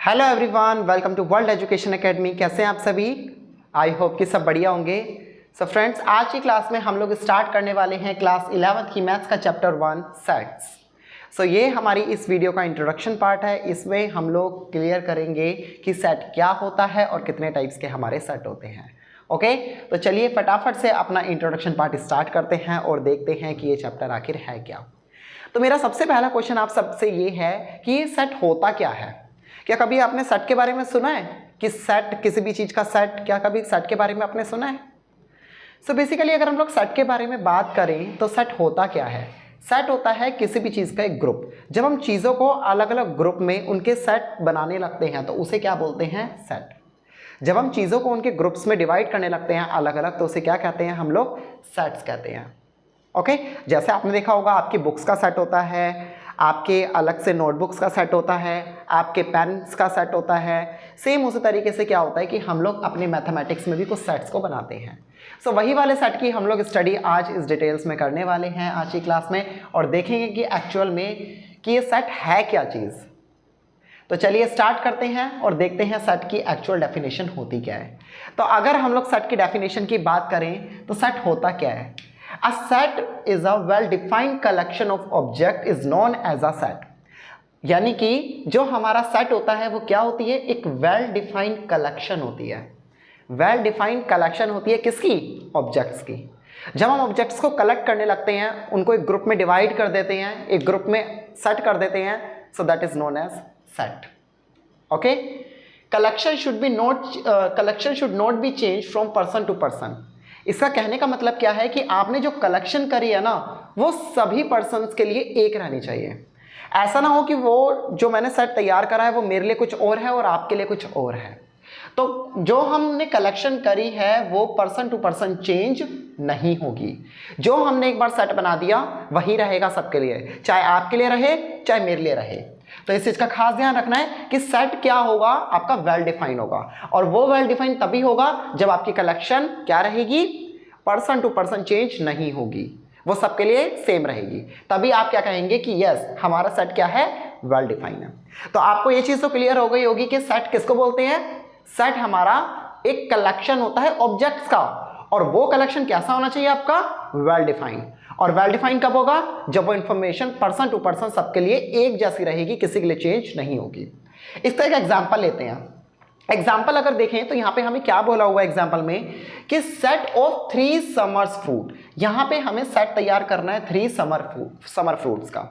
Hello everyone, welcome to world education academy. कैसे हैं आप सभी? आई होप कि सब बढ़िया होंगे। सो फ्रेंड्स, आज की क्लास में हम लोग स्टार्ट करने वाले हैं क्लास 11th की मैथ्स का चैप्टर 1 सेट्स। सो ये हमारी इस वीडियो का इंट्रोडक्शन पार्ट है। इसमें हम लोग क्लियर करेंगे कि सेट क्या होता है और कितने टाइप्स के हमारे सेट होते हैं। ओके, तो चलिए फटाफट से अपना इंट्रोडक्शन पार्ट स्टार्ट करते हैं और देखते हैं कि ये चैप्टर आखिर है क्या। तो मेरा सबसे पहला क्वेश्चन आप सबसे ये है कि ये सेट होता क्या है। क्या कभी आपने सेट के बारे में सुना है कि सेट, किसी भी चीज का सेट, क्या कभी सेट के बारे में आपने सुना है? सो बेसिकली अगर हम लोग सेट के बारे में बात करें तो सेट होता क्या है? सेट होता है किसी भी चीज का एक ग्रुप। जब हम चीजों को अलग अलग ग्रुप में उनके सेट बनाने लगते हैं तो उसे क्या बोलते हैं? सेट। जब हम चीजों को उनके ग्रुप्स में डिवाइड करने लगते हैं अलग अलग, तो उसे क्या कहते हैं? हम लोग सेट्स कहते हैं। ओके, जैसे आपने देखा होगा आपकी बुक्स का सेट होता है, आपके अलग से नोटबुक्स का सेट होता है, आपके पेन्स का सेट होता है। सेम उसी तरीके से क्या होता है कि हम लोग अपने मैथमेटिक्स में भी कुछ सेट्स को बनाते हैं। सो वही वाले सेट की हम लोग स्टडी आज इस डिटेल्स में करने वाले हैं आज की क्लास में, और देखेंगे कि एक्चुअल में कि ये सेट है क्या चीज़। तो चलिए स्टार्ट करते हैं और देखते हैं सेट की एक्चुअल डेफिनेशन होती क्या है। तो अगर हम लोग सेट की डेफिनेशन की बात करें तो सेट होता क्या है? A set is a well-defined collection of object is known as a set। यानी कि जो हमारा सेट होता है वो क्या होती है? एक वेल डिफाइंड कलेक्शन होती है। वेल डिफाइंड कलेक्शन होती है किसकी? ऑब्जेक्ट्स की। जब हम ऑब्जेक्ट्स को कलेक्ट करने लगते हैं, उनको एक ग्रुप में डिवाइड कर देते हैं, एक ग्रुप में सेट कर देते हैं, so that is known as set. Okay, collection should not be change from person to person. इसका कहने का मतलब क्या है कि आपने जो कलेक्शन करी है ना, वो सभी पर्सन्स के लिए एक रहनी चाहिए। ऐसा ना हो कि वो जो मैंने सेट तैयार करा है वो मेरे लिए कुछ और है और आपके लिए कुछ और है। तो जो हमने कलेक्शन करी है वो पर्सन टू पर्सन चेंज नहीं होगी। जो हमने एक बार सेट बना दिया वही रहेगा सबके लिए, चाहे आपके लिए रहे चाहे मेरे लिए रहे। तो इस चीज का खास ध्यान रखना है कि सेट क्या होगा? आपका वेल डिफाइंड होगा, और वो वेल डिफाइंड तभी होगा जब आपकी कलेक्शन क्या रहेगी? पर्सन टू पर्सन चेंज नहीं होगी, वो सबके लिए सेम रहेगी। तभी आप क्या कहेंगे कि यस, हमारा सेट क्या है? वेल डिफाइंड है। तो आपको ये चीज तो क्लियर हो गई होगी कि सेट किसको बोलते हैं? सेट हमारा एक कलेक्शन होता है ऑब्जेक्ट्स का, और वो कलेक्शन कैसा होना चाहिए आपका? Well defined. और वेल डिफाइंड कब होगा? जब वो इंफॉर्मेशन पर्सन टू पर्सन सबके लिए एक जैसी रहेगी, किसी के लिए चेंज नहीं होगी। इस तरह का एग्जांपल लेते हैं। एग्जाम्पल अगर देखें तो यहां पे हमें क्या बोला हुआ है एग्जाम्पल में कि सेट ऑफ 3 समर्स फ्रूट। यहां पे हमें सेट तैयार करना है 3 समर फ्रूट्स का।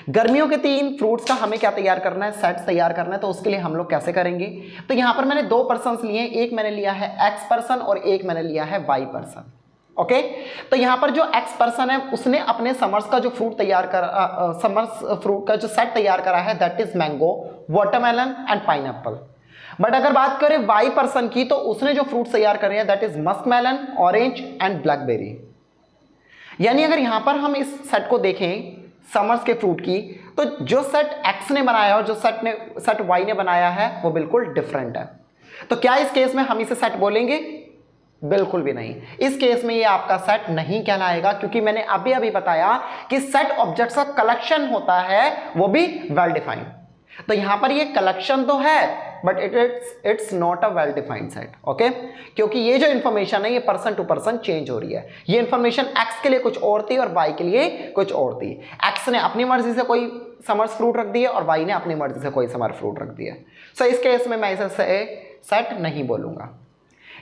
गर्मियों के 3 फ्रूट्स का हमें क्या तैयार करना है? सेट तैयार करना है। तो उसके लिए हम लोग कैसे करेंगे? तो यहां पर मैंने 2 पर्सन लिए हैं, एक मैंने लिया है एक्स पर्सन और एक मैंने लिया है वाई पर्सन। ओके, तो यहां पर जो एक्स पर्सन है उसने अपने समर्स का जो फ्रूट तैयार करा, समर्स फ्रूट का जो सेट तैयार करा है that is mango, watermelon and pineapple. But अगर बात करें वाई पर्सन की तो उसने जो फ्रूट तैयार करे हैं that is muskmelon, orange and blackberry. यानी अगर यहां पर हम इस सेट को देखें समर्स के फ्रूट की, तो जो सेट एक्स ने बनाया और जो सेट वाई ने बनाया है वो बिल्कुल डिफरेंट है। तो क्या इस केस में हम इसे सेट बोलेंगे? बिल्कुल भी नहीं। इस केस में ये आपका सेट नहीं कहलाएगा, क्योंकि मैंने अभी अभी बताया कि सेट ऑब्जेक्ट्स का कलेक्शन होता है, वो भी वेल डिफाइंड। तो यहां पर ये कलेक्शन तो है but it's not a well defined set. Okay, क्योंकि ये जो इंफॉर्मेशन है ये पर्सन टू पर्सन चेंज हो रही है। ये इंफॉर्मेशन एक्स के लिए कुछ और थी और वाई के लिए कुछ और थी। एक्स ने अपनी मर्जी से कोई समर्स फ्रूट रख दिया और वाई ने अपनी मर्जी से कोई समर फ्रूट रख दिया। सो इस केस में मैं इसे सेट नहीं बोलूंगा।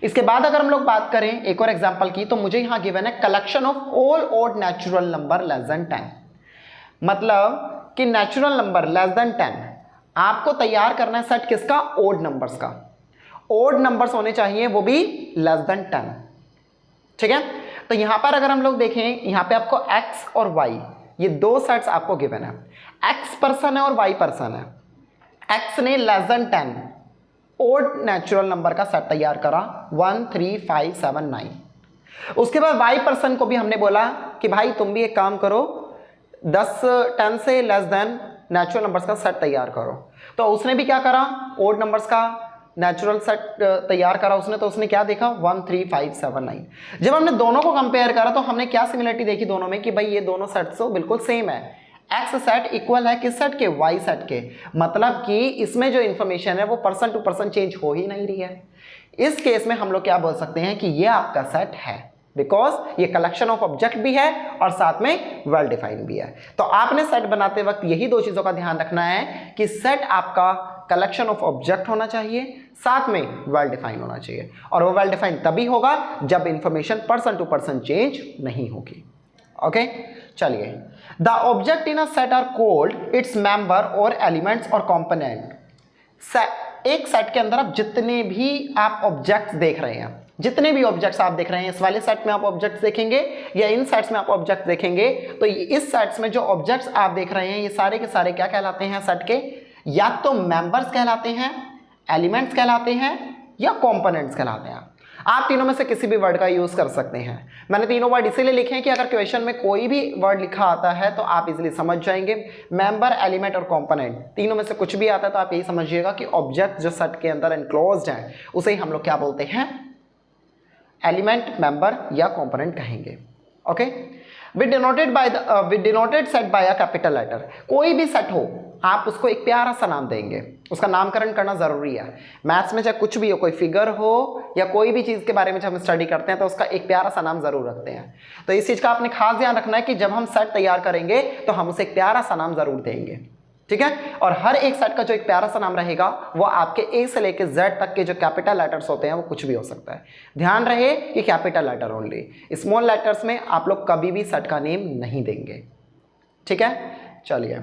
इसके बाद अगर हम लोग बात करें एक और एग्जांपल की, तो मुझे यहां गिवन है collection of all odd natural number less than 10। मतलब कि नेचुरल नंबर लेस देन 10 आपको तैयार करना है सेट किसका? ओड नंबर्स का। ओड नंबर्स होने चाहिए, वो भी लेस देन 10। ठीक है, तो यहां पर अगर हम लोग देखें, यहां पे आपको एक्स और वाई ये 2 सेट्स आपको गिवन है। एक्स पर्सन है और वाई पर्सन है। एक्स ने less than 10 odd natural number का सेट तैयार करा 1 3 5 7 9। उसके बाद वाई पर्सन को भी हमने बोला कि भाई तुम भी एक काम करो, 10 से लेस देन नेचुरल नंबर्स का सेट तैयार करो। तो उसने भी क्या करा? ओड नंबर्स का नेचुरल सेट तैयार करा उसने। तो उसने क्या देखा? 1 3 5 7 9। जब हमने दोनों को कंपेयर करा तो हमने क्या सिमिलरिटी देखी दोनों में कि भाई ये दोनों सेट्स तो बिल्कुल सेम है। एक्स सेट इक्वल है किस सेट के, वाई सेट के। मतलब कि इसमें जो इंफॉर्मेशन है वो पर्सन टू पर्सन चेंज हो ही नहीं रही है। इस केस में हम लोग क्या बोल सकते हैं कि ये आपका सेट है, बिकॉज ये कलेक्शन ऑफ ऑब्जेक्ट भी है और साथ में वेल डिफाइंड भी है। तो आपने सेट बनाते वक्त यही दो चीजों का ध्यान रखना है कि सेट आपका कलेक्शन ऑफ ऑब्जेक्ट होना चाहिए, साथ में वेल डिफाइंड होना चाहिए। और वो वेल डिफाइंड तभी होगा जब information person to person change नहीं होगी। ओके, चलिए। The object in a set are called its member और एलिमेंट्स और कंपोनेंट। एक सेट के अंदर आप जितने भी आप ऑब्जेक्ट्स देख रहे हैं, जितने भी ऑब्जेक्ट्स आप देख रहे हैं, इस वाले सेट में आप ऑब्जेक्ट्स देखेंगे या इन सेट्स में आप ऑब्जेक्ट देखेंगे, तो इस सेट्स में जो ऑब्जेक्ट्स आप देख रहे हैं ये सारे के सारे क्या कहलाते हैं सेट के, या तो मेंबर्स कहलाते हैं, एलिमेंट्स कहलाते हैं या कंपोनेंट्स कहलाते हैं। आप तीनों में से किसी भी वर्ड का यूज कर सकते हैं। मैंने तीनों वर्ड इसीलिए लिखे हैं कि अगर क्वेश्चन में कोई भी वर्ड लिखा आता है तो आप इजीली समझ जाएंगे। मेंबर, एलिमेंट और कंपोनेंट, तीनों में से कुछ भी आता है तो आप यही समझिएगा कि ऑब्जेक्ट जो सेट के अंदर एनक्लोज्ड है उसे ही हम लोग क्या बोलते हैं, एलिमेंट, मेंबर या कंपोनेंट कहेंगे। Okay, with denoted set by a capital letter. कोई भी सेट हो आप उसको एक प्यारा सा नाम देंगे, उसका नामकरण करना जरूरी है। मैथ्स में चाहे कुछ भी हो, कोई फिगर हो या कोई भी चीज के बारे में जब हम स्टडी करते हैं तो उसका एक प्यारा सा नाम जरूर रखते हैं। तो इस चीज का आपने खास ध्यान रखना है कि जब हम सेट तैयार करेंगे तो हम उसे एक प्यारा सा नाम जरूर देंगे, ठीक है। और हर एक सेट का जो एक प्यारा सा नाम रहेगा वो आपके ए से लेके जेड तक के जो कैपिटल लेटर्स होते हैं वो कुछ भी हो सकता है। ध्यान रहे कि capital letter only, small letters में आप लोग कभी भी सेट का नेम नहीं देंगे, ठीक है। चलिए,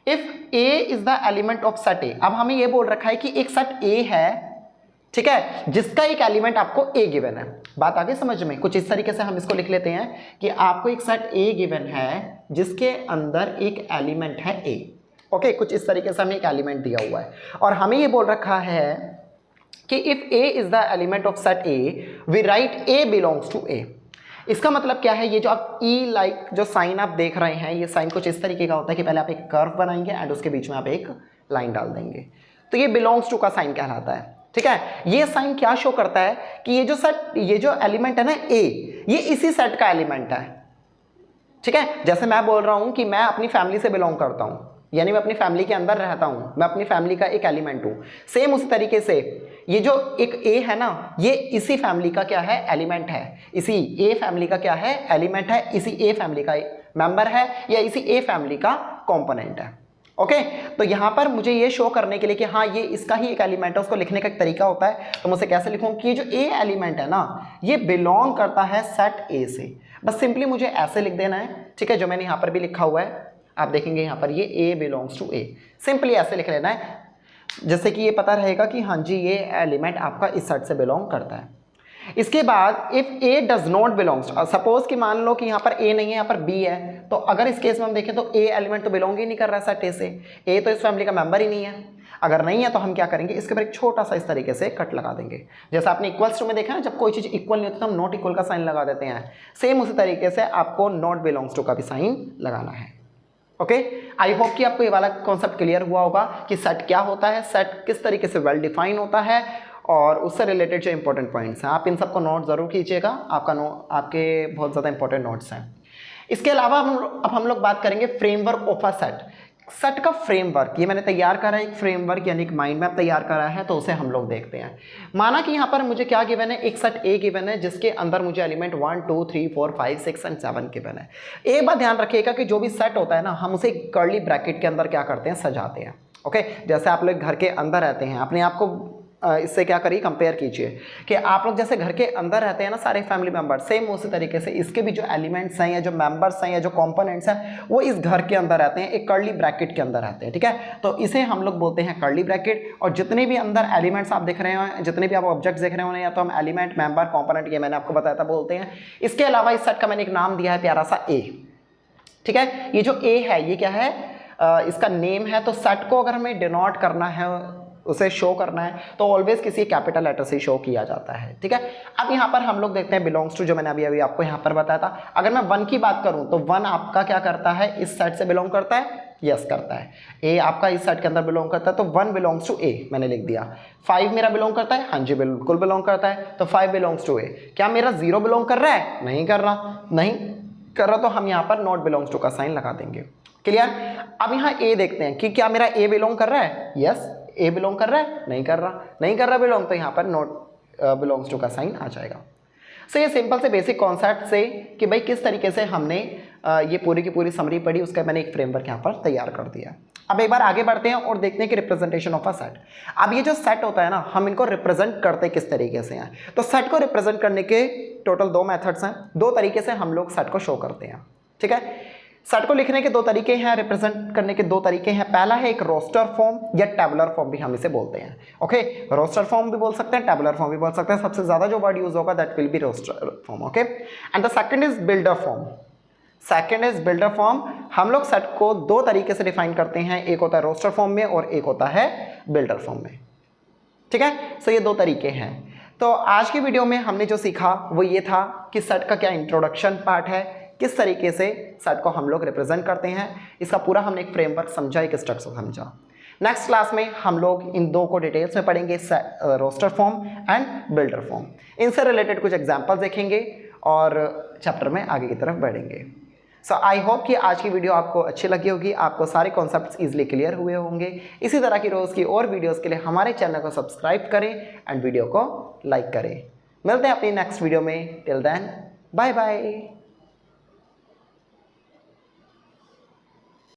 if A is the element of set ए। अब हमें ये बोल रखा है कि एक सेट ए है, ठीक है, जिसका एक एलिमेंट आपको ए गिवन है। बात आगे समझ में, कुछ इस तरीके से हम इसको लिख लेते हैं कि आपको एक सेट ए गिवन है जिसके अंदर एक एलिमेंट है ए। ओके, कुछ इस तरीके से हमें एक एलिमेंट दिया हुआ है और हमें ये बोल रखा है कि if A is the element of set A we write A belongs to A. इसका मतलब क्या है, ये जो आप ई लाइक जो साइन आप देख रहे हैं, ये साइन कुछ इस तरीके का होता है कि पहले आप एक कर्व बनाएंगे एंड उसके बीच में आप एक लाइन डाल देंगे, तो ये बिलोंग्स टू का साइन कहलाता है, ठीक है। ये साइन क्या शो करता है कि ये जो सेट, ये जो एलिमेंट है ना ए, ये इसी सेट का एलिमेंट है, ठीक है। जैसे मैं बोल रहा हूं कि मैं अपनी फैमिली से बिलोंग करता हूं, यानी मैं अपनी फैमिली के अंदर रहता हूं, मैं अपनी फैमिली का एक एलिमेंट हूं। सेम उसी तरीके से ये जो एक ए है ना, ये इसी फैमिली का क्या है, एलिमेंट है। इसी ए फैमिली का क्या है, एलिमेंट है। इसी ए फैमिली का मेंबर है या इसी ए फैमिली का कंपोनेंट है। ओके, तो यहां पर मुझे ये शो करने के लिए कि हाँ ये इसका ही एक एलिमेंट है, उसको लिखने का एक तरीका होता है। तो मैं उसे कैसे लिखूं कि ये जो ए एलिमेंट है ना, ये बिलोंग करता है सेट ए से। बस सिंपली मुझे ऐसे लिख देना है, ठीक है, जो मैंने यहाँ पर भी लिखा हुआ है। आप देखेंगे यहाँ पर ये ए बिलोंग्स टू ए, सिंपली ऐसे लिख लेना है, जैसे कि ये पता रहेगा कि हाँ जी ये एलिमेंट आपका इस सेट से बिलोंग करता है। इसके बाद if A does not belongs, suppose कि मान लो कि यहाँ पर ए नहीं है, यहाँ पर बी है, तो अगर इस केस में हम देखें तो ए एलिमेंट तो बिलोंग ही नहीं कर रहा है सेट ए से, ए तो इस फैमिली का मेंबर ही नहीं है। अगर नहीं है तो हम क्या करेंगे, इसके ऊपर एक छोटा सा इस तरीके से कट लगा देंगे। जैसे आपने इक्वल्स टू में देखा ना, जब कोई चीज इक्वल नहीं होती तो हम नॉट इक्वल का साइन लगा देते हैं, सेम उसी तरीके से आपको नॉट बिलोंग्स टू का भी साइन लगाना है। ओके, आई होप कि आपको ये वाला कॉन्सेप्ट क्लियर हुआ होगा कि सेट क्या होता है, सेट किस तरीके से वेल डिफाइन होता है और उससे रिलेटेड जो इंपॉर्टेंट पॉइंट्स हैं आप इन सबको नोट जरूर कीजिएगा। आपके बहुत ज़्यादा इंपॉर्टेंट नोट्स हैं। इसके अलावा अब हम लोग बात करेंगे framework of a set. Set का फ्रेमवर्क, ये मैंने तैयार करा है एक फ्रेमवर्क यानी एक माइंड मैप तैयार करा है, तो उसे हम लोग देखते हैं। माना कि यहाँ पर मुझे क्या गिवन है, एक सेट ए गिवन है जिसके अंदर मुझे एलिमेंट 1 2 3 4 5 6 एंड 7 गिवन है। एक बात ध्यान रखिएगा कि जो भी सेट होता है ना, हम उसे कर्ली ब्रैकेट के अंदर क्या करते हैं, सजाते हैं। ओके, जैसे आप लोग घर के अंदर रहते हैं, अपने आप को इससे क्या करिए, कंपेयर कीजिए कि आप लोग जैसे घर के अंदर रहते हैं ना सारे फैमिली मेंबर, सेम उसी तरीके से इसके भी जो एलिमेंट्स हैं या जो मेंबर्स हैं या जो कंपोनेंट्स हैं वो इस घर के अंदर रहते हैं, एक कर्ली ब्रैकेट के अंदर रहते हैं, ठीक है। तो इसे हम लोग बोलते हैं कर्ली ब्रैकेट। और जितने भी अंदर एलिमेंट्स आप देख रहे हैं, जितने भी आप ऑब्जेक्ट्स देख रहे हो, या तो हम एलिमेंट, मेंबर, कंपोनेंट, ये मैंने आपको बताया था बोलते हैं। इसके अलावा इस सेट का मैंने एक नाम दिया है प्यारा सा ए, ठीक है। ये जो ए है ये क्या है, इसका नेम है। तो सेट को अगर हमें डिनोट करना है, उसे शो करना है, तो ऑलवेज किसी कैपिटल लेटर से शो किया जाता है, ठीक है। अब यहाँ पर हम लोग देखते हैं बिलोंग्स टू, जो मैंने अभी आपको यहाँ पर बताया था। अगर मैं 1 की बात करूँ तो 1 आपका क्या करता है, इस सेट से बिलोंग करता है, यस करता है। ए आपका इस सेट के अंदर बिलोंग करता है, तो 1 बिलोंग्स टू ए मैंने लिख दिया। 5 मेरा बिलोंग करता है, हाँ जी बिल्कुल बिलोंग करता है, तो 5 बिलोंग्स टू ए। क्या मेरा 0 बिलोंग कर रहा है, नहीं कर रहा, नहीं कर रहा, तो हम यहाँ पर नॉट बिलोंग्स टू का साइन लगा देंगे। क्लियर। अब यहाँ ए देखते हैं कि क्या मेरा ए बिलोंग कर रहा है, यस ए बिलोंग कर रहा है, नहीं कर रहा, नहीं कर रहा बिलोंग, तो यहाँ पर नॉट बिलोंग्स टू का साइन आ जाएगा। सो ये सिंपल से बेसिक कॉन्सेप्ट से कि भाई किस तरीके से हमने ये पूरी की पूरी समरी पढ़ी, उसका मैंने एक फ्रेमवर्क यहाँ पर तैयार कर दिया। अब एक बार आगे बढ़ते हैं और देखते हैं कि रिप्रेजेंटेशन ऑफ अ सेट। अब ये जो सेट होता है ना, हम इनको रिप्रेजेंट करते किस तरीके से हैं। तो सेट को रिप्रेजेंट करने के टोटल 2 मेथड्स हैं, 2 तरीके से हम लोग सेट को शो करते हैं, ठीक है। सेट को लिखने के 2 तरीके हैं, रिप्रेजेंट करने के 2 तरीके हैं। पहला है एक रोस्टर फॉर्म या टेबुलर फॉर्म भी हम इसे बोलते हैं, ओके। रोस्टर फॉर्म भी बोल सकते हैं, टेबुलर फॉर्म भी बोल सकते हैं, सबसे ज्यादा जो वर्ड यूज होगा that will be roster form, okay. And the second is builder form. Second is builder form. हम लोग सेट को 2 तरीके से डिफाइन करते हैं, एक होता है रोस्टर फॉर्म में और एक होता है बिल्डर फॉर्म में, ठीक है। सो ये 2 तरीके हैं। तो आज की वीडियो में हमने जो सीखा वो ये था कि सेट का क्या इंट्रोडक्शन पार्ट है, किस तरीके से सेट को हम लोग रिप्रेजेंट करते हैं, इसका पूरा हमने एक फ्रेमवर्क समझा, एक स्ट्रक्चर समझा। नेक्स्ट क्लास में हम लोग इन 2 को डिटेल्स में पढ़ेंगे, roster form and builder form. इनसे रिलेटेड कुछ एग्जांपल्स देखेंगे और चैप्टर में आगे की तरफ बढ़ेंगे। सो आई होप कि आज की वीडियो आपको अच्छी लगी होगी, आपको सारे कॉन्सेप्ट्स इजीली क्लियर हुए होंगे। इसी तरह की रोज़ की और वीडियोस के लिए हमारे चैनल को सब्सक्राइब करें एंड वीडियो को लाइक करें। मिलते हैं अपनी नेक्स्ट वीडियो में, टिल देन बाय बाय।